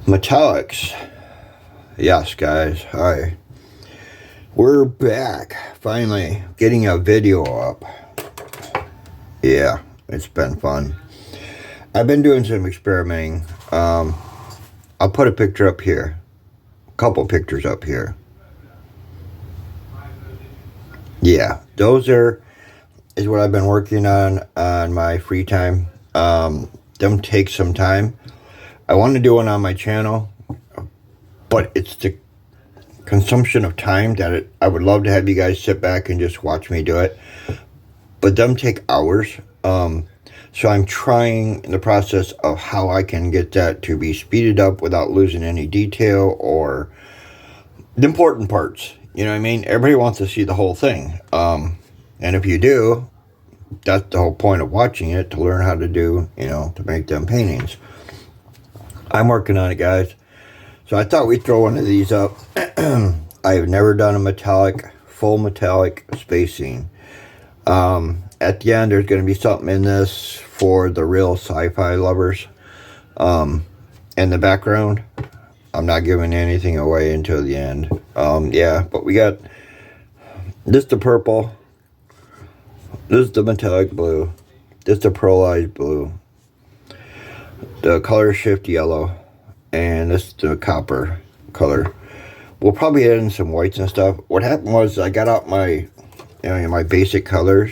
Metallics. Yes, guys. Hi. We're back. Finally getting a video up. Yeah, it's been fun. I've been doing some experimenting. I'll put a picture up here. A couple pictures up here. Yeah, those is what I've been working on my free time. Them take some time. I want to do one on my channel, but it's the consumption of time that I would love to have you guys sit back and just watch me do it. But them take hours. So I'm trying in the process of how I can get that to be speeded up without losing any detail or the important parts. You know what I mean? Everybody wants to see the whole thing. And if you do, that's the whole point of watching it, to learn how to do, to make them paintings. I'm working on it, guys. So I thought we'd throw one of these up. I have never done a full metallic spacing. At the end, there's going to be something in this for the real sci-fi lovers. In the background, I'm not giving anything away until the end. Yeah, but we got this, the purple. This is the metallic blue. This is the pearlized blue. The color shift yellow. And this is the copper color. We'll probably add in some whites and stuff. What happened was I got out my my basic colors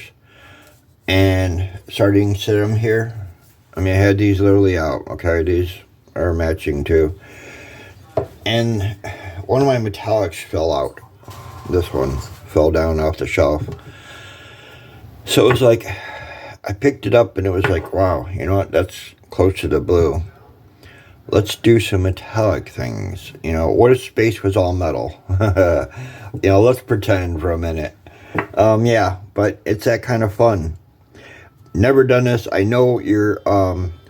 and starting to set them here. I mean, I had these literally out. Okay, these are matching too. And one of my metallics fell out. This one fell down off the shelf. So it was like, I picked it up and it was like, wow, you know what? That's close to the blue. Let's do some metallic things. What if space was all metal? Let's pretend for a minute. Yeah, but it's that kind of fun. Never done this. I know you're,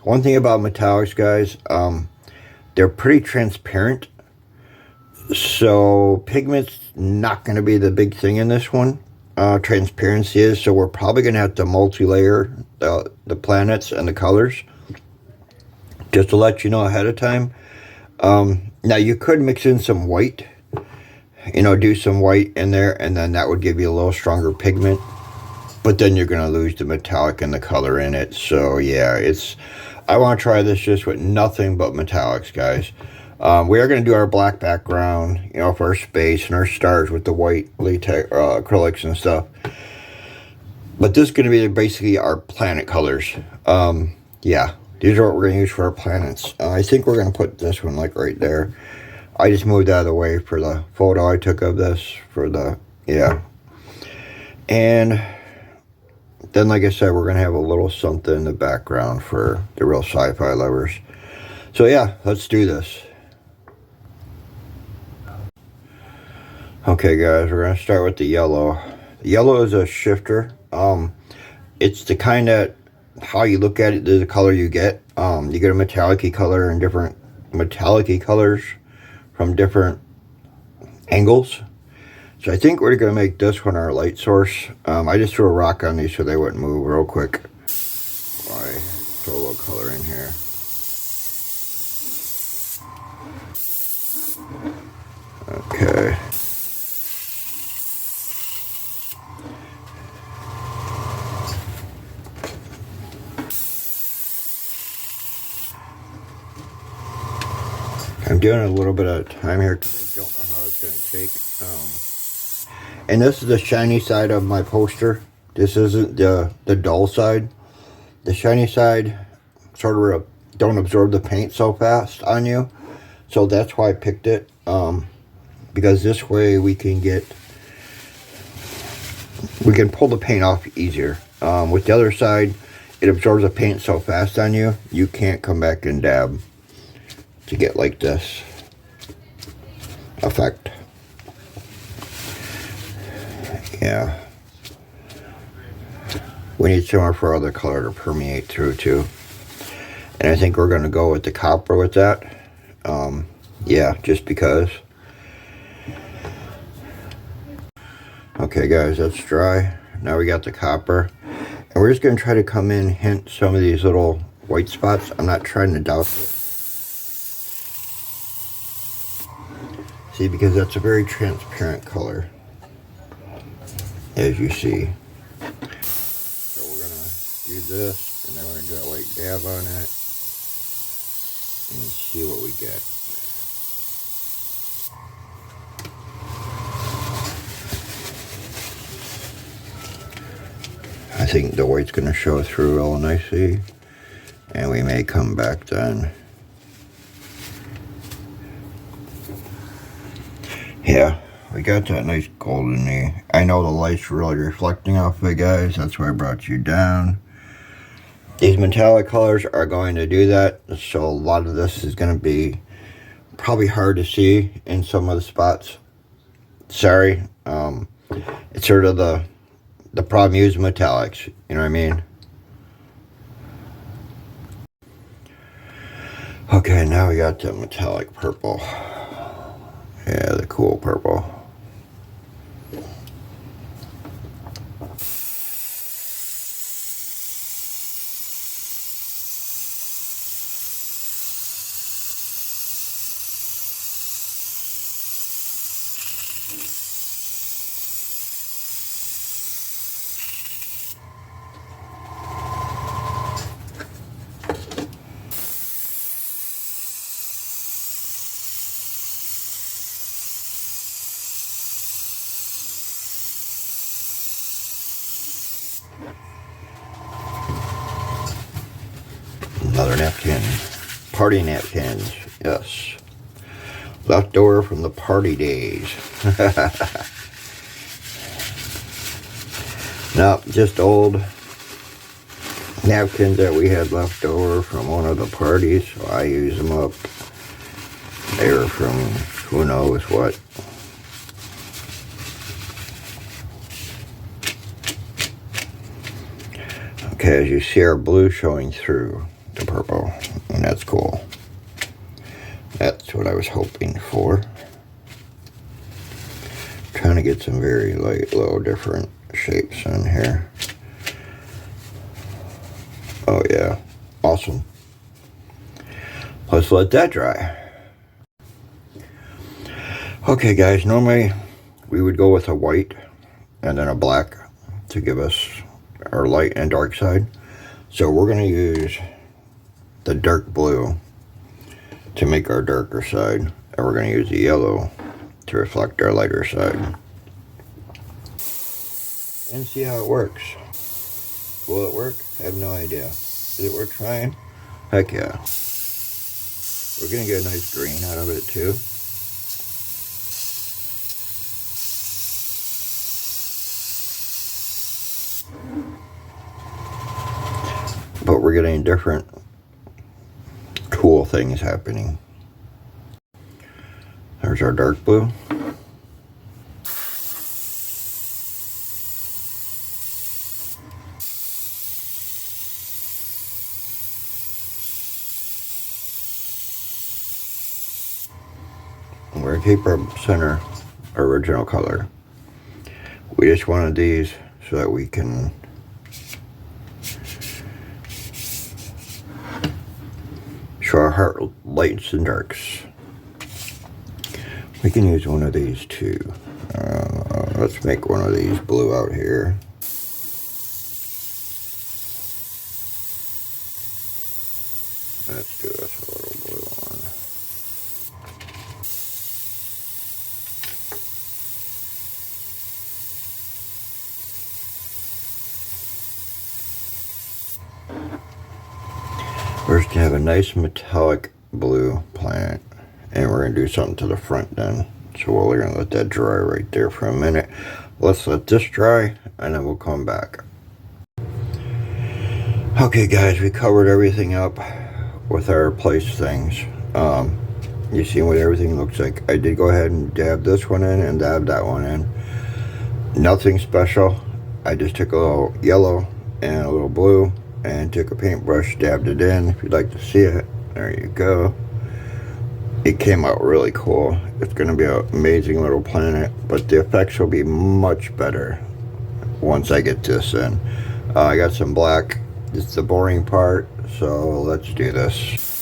one thing about metallics, guys, they're pretty transparent. So pigment's not going to be the big thing in this one. Transparency is, so we're probably going to have to multi-layer the planets and the colors. Just to let you know ahead of time. Now you could mix in some white, do some white in there, and then that would give you a little stronger pigment. But then you're going to lose the metallic and the color in it. So yeah, I want to try this just with nothing but metallics, guys. We are going to do our black background, for our space and our stars with the white latex acrylics and stuff. But this is going to be basically our planet colors. Yeah. These are what we're going to use for our planets. I think we're going to put this one like right there. I just moved out of the way for the photo I took of this. Yeah. And then, like I said, we're going to have a little something in the background for the real sci-fi lovers. So yeah, let's do this. Okay, guys, we're going to start with the yellow. The yellow is a shifter. It's the kind that, how you look at it, the color you get. You get a metallic-y color and different metallic-y colors from different angles. So I think we're going to make this one our light source. I just threw a rock on these so they wouldn't move real quick. I throw a little color in here. Okay. I'm doing a little bit of time here because I don't know how it's going to take. And this is the shiny side of my poster. This isn't the dull side. The shiny side sort of don't absorb the paint so fast on you. So that's why I picked it. Because this way we can pull the paint off easier. With the other side, it absorbs the paint so fast on you, you can't come back and dab to get like this effect. Yeah. We need somewhere for other color to permeate through too. And I think we're going to go with the copper with that. Yeah, just because. Okay, guys, that's dry. Now we got the copper. And we're just going to try to come in, hint some of these little white spots. I'm not trying to douse it. See, because that's a very transparent color, as you see. So we're going to do this, and then we're going to do a light dab on it, and see what we get. I think the white's going to show through real nicely, and we may come back then. Yeah, we got that nice golden. I know the light's really reflecting off of it, guys. That's why I brought you down. These metallic colors are going to do that, so a lot of this is going to be probably hard to see in some of the spots. Sorry. It's sort of the problem using metallics, you know what I mean? Okay, now we got the metallic purple. Yeah, the cool purple. Another napkin. Party napkins. Yes. Leftover from the party days. No, just old napkins that we had left over from one of the parties. So I use them up. They were from who knows what. Okay, as you see our blue showing through the purple, and that's cool. That's what I was hoping for. Trying to get some very light, little different shapes in here. Oh yeah, awesome. Let's let that dry. Okay guys, normally we would go with a white and then a black to give us our light and dark side. So we're going to use the dark blue to make our darker side, and we're going to use the yellow to reflect our lighter side, and see how it works. Will it work? I have no idea. Is it worth trying? Heck yeah. We're going to get a nice green out of it too. But we're getting different cool things happening. There's our dark blue. And we're going to keep our center original color. We just wanted these so that we can show our heart lights and darks. We can use one of these too. Let's make one of these blue out here. Let's do this a little blue one. We're just gonna have a nice metallic blue plant, and we're gonna do something to the front then. So we're gonna let that dry right there for a minute. Let's let this dry, and then we'll come back. Okay guys, we covered everything up with our place things. You see what everything looks like. I did go ahead and dab this one in and dab that one in. Nothing special. I just took a little yellow and a little blue and took a paintbrush, dabbed it in. If you'd like to see it, there you go. It came out really cool. It's going to be an amazing little planet, but the effects will be much better once I get this in. I got some black. It's the boring part, so let's do this.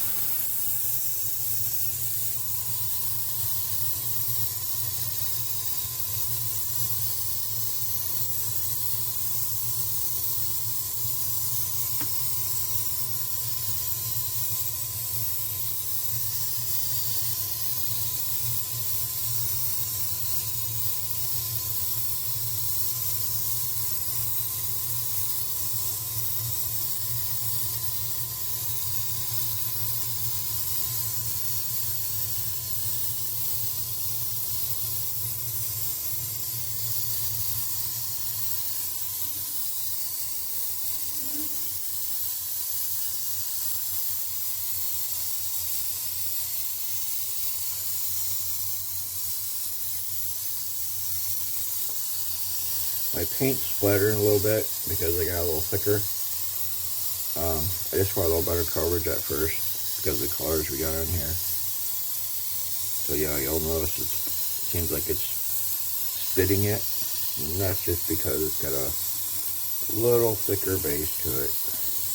My paint's splattering a little bit because I got a little thicker. I just want a little better coverage at first because of the colors we got in here. So yeah, you'll notice it seems like it's spitting it. And that's just because it's got a little thicker base to it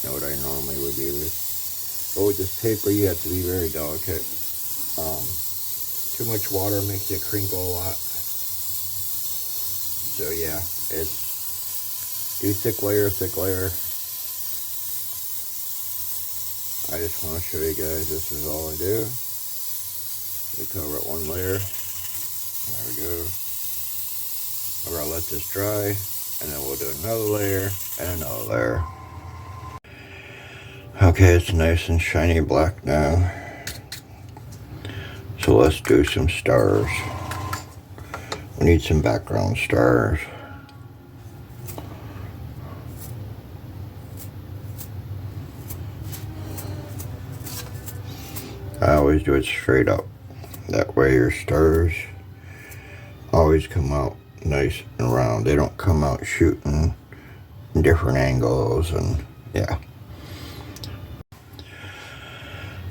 than what I normally would use. But with this paper, you have to be very delicate. Too much water makes it crinkle a lot. So yeah, it's do thick layer, thick layer. I just want to show you guys this is all I do. We cover it one layer. There we go. We're gonna let this dry, and then we'll do another layer and another layer. Okay, it's nice and shiny black now. So let's do some stars. We need some background stars. I always do it straight up. That way your stars always come out nice and round. They don't come out shooting in different angles and yeah.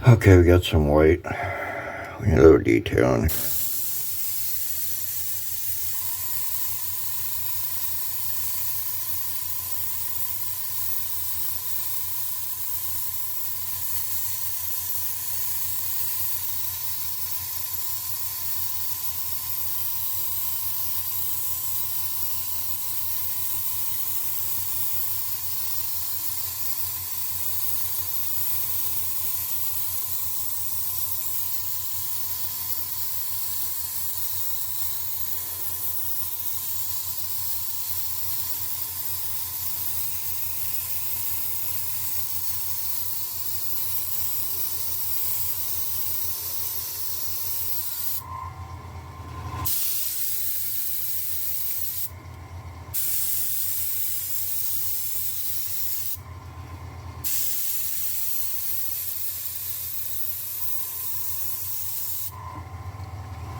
Okay, we got some white. We need a little detailing.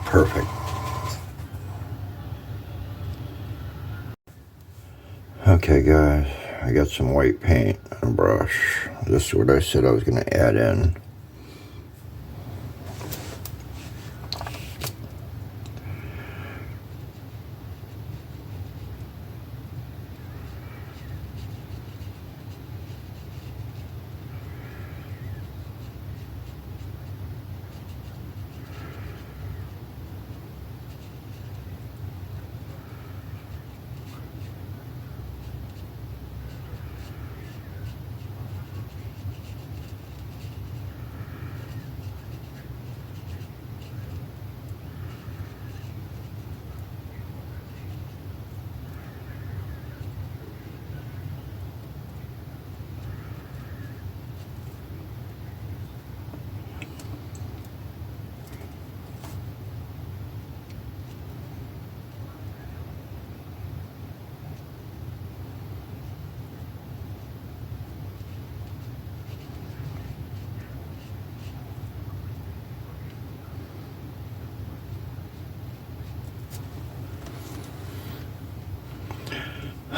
Perfect. Okay guys, I got some white paint and a brush. This is what I said I was going to add in.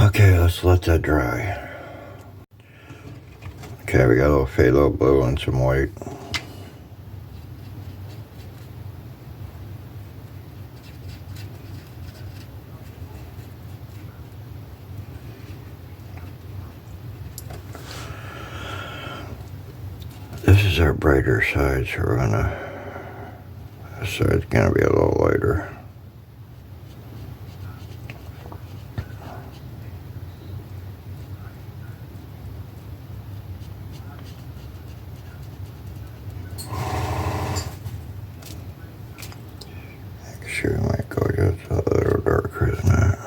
Okay, let's let that dry. Okay, we got a little phthalo blue and some white. This is our brighter side, so we're gonna, this side's gonna be a little lighter. Actually, we might go just a little darker than that.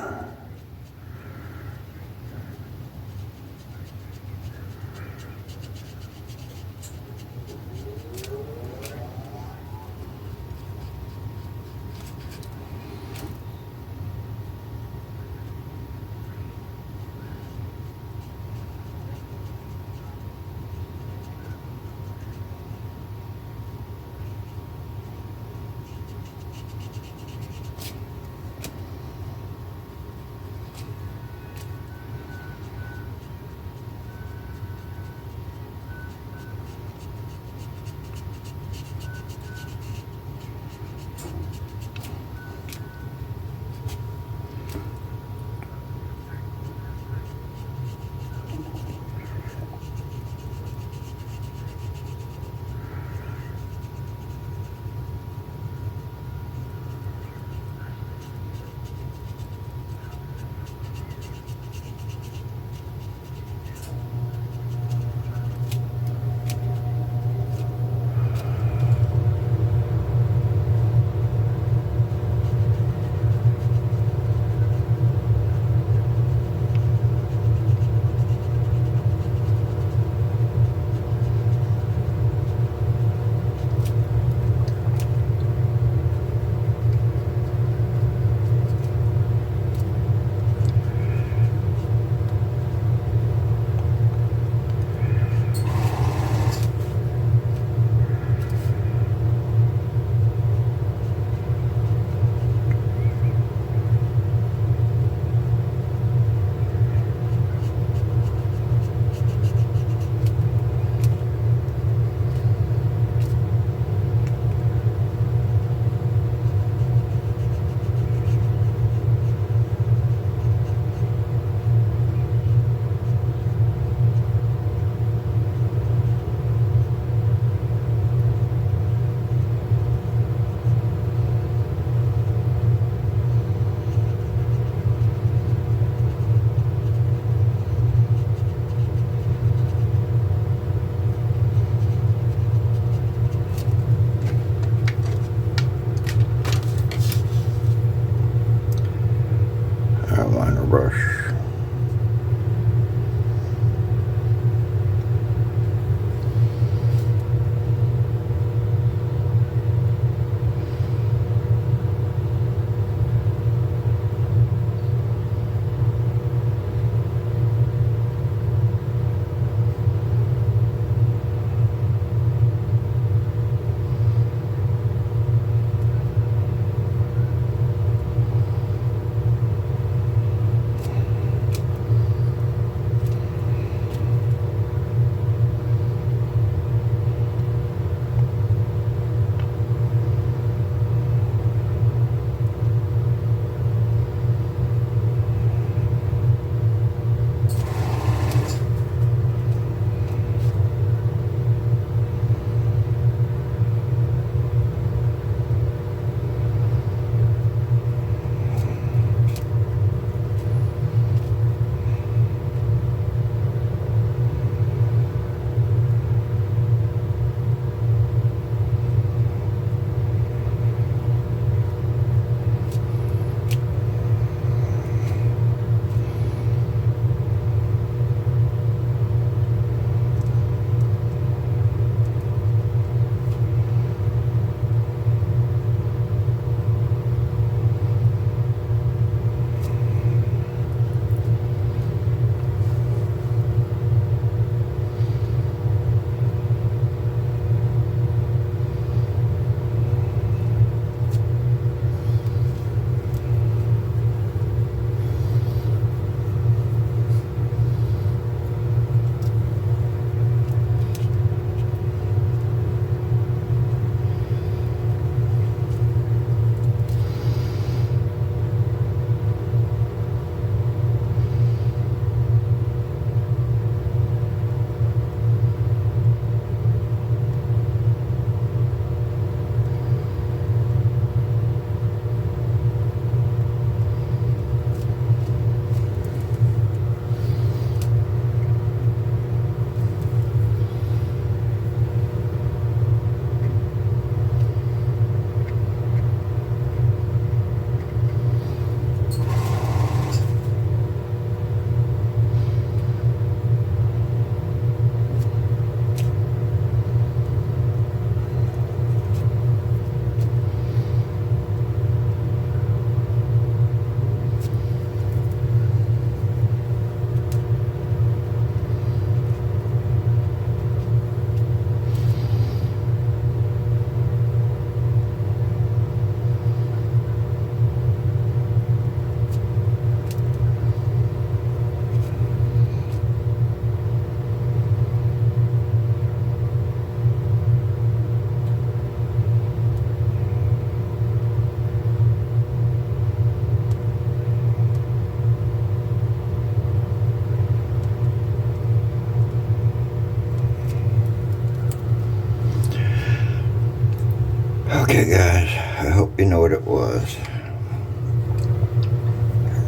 Okay guys, I hope you know what it was.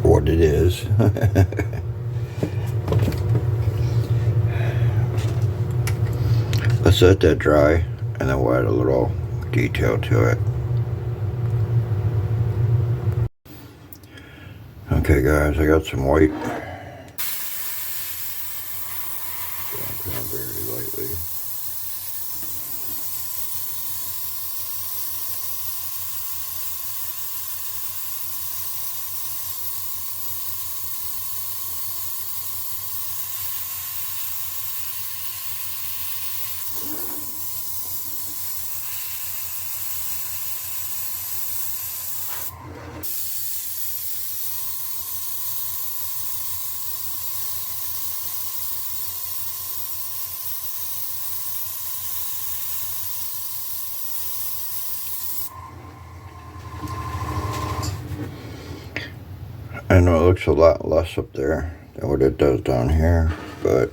What it is. Let's let that dry and then we'll add a little detail to it. Okay guys, I got some white. Very lightly. I know it looks a lot less up there than what it does down here, but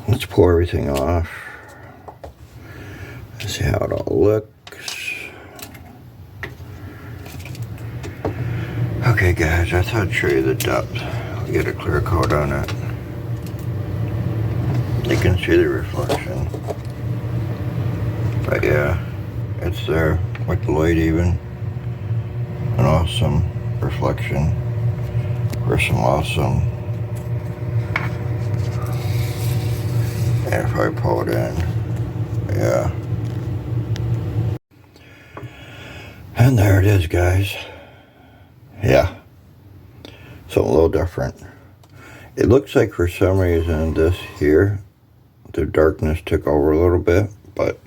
let's pour everything off. Let's see how it all looks. Okay guys, I thought I'd show you the depth. I'll get a clear coat on it. You can see the reflection. But yeah, it's there with the light even. An awesome reflection for some awesome. And if I pull it in, yeah. And there it is guys. Yeah, something a little different. It looks like for some reason this here, the darkness took over a little bit, but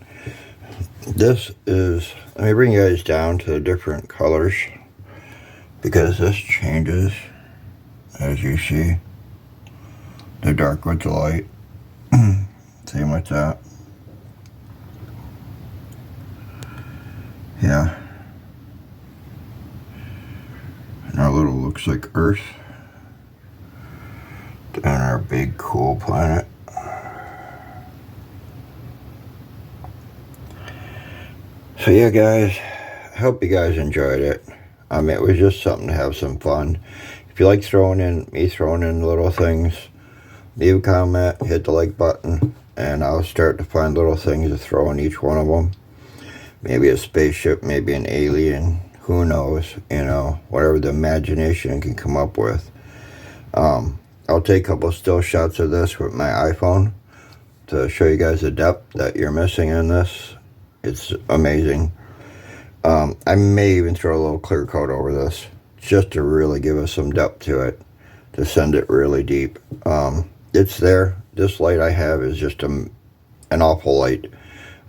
this is, let me bring you guys down to the different colors because this changes as you see, the dark with the light. Same with that. Yeah. And our little looks like Earth on our big cool planet. So yeah guys, I hope you guys enjoyed it. It was just something to have some fun. If you like me throwing in little things, leave a comment, hit the like button, and I'll start to find little things to throw in each one of them. Maybe a spaceship, maybe an alien, who knows, you know, whatever the imagination can come up with. I'll take a couple still shots of this with my iPhone to show you guys the depth that you're missing in this. It's amazing. I may even throw a little clear coat over this just to really give us some depth to it, to send it really deep. It's there. This light I have is just an awful light.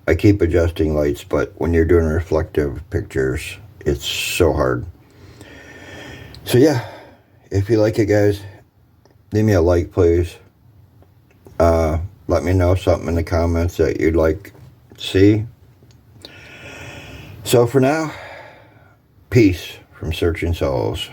I keep adjusting lights, but when you're doing reflective pictures, it's so hard. So yeah, if you like it guys, leave me a like please. Let me know something in the comments that you'd like to see. So for now, peace from Searching Souls.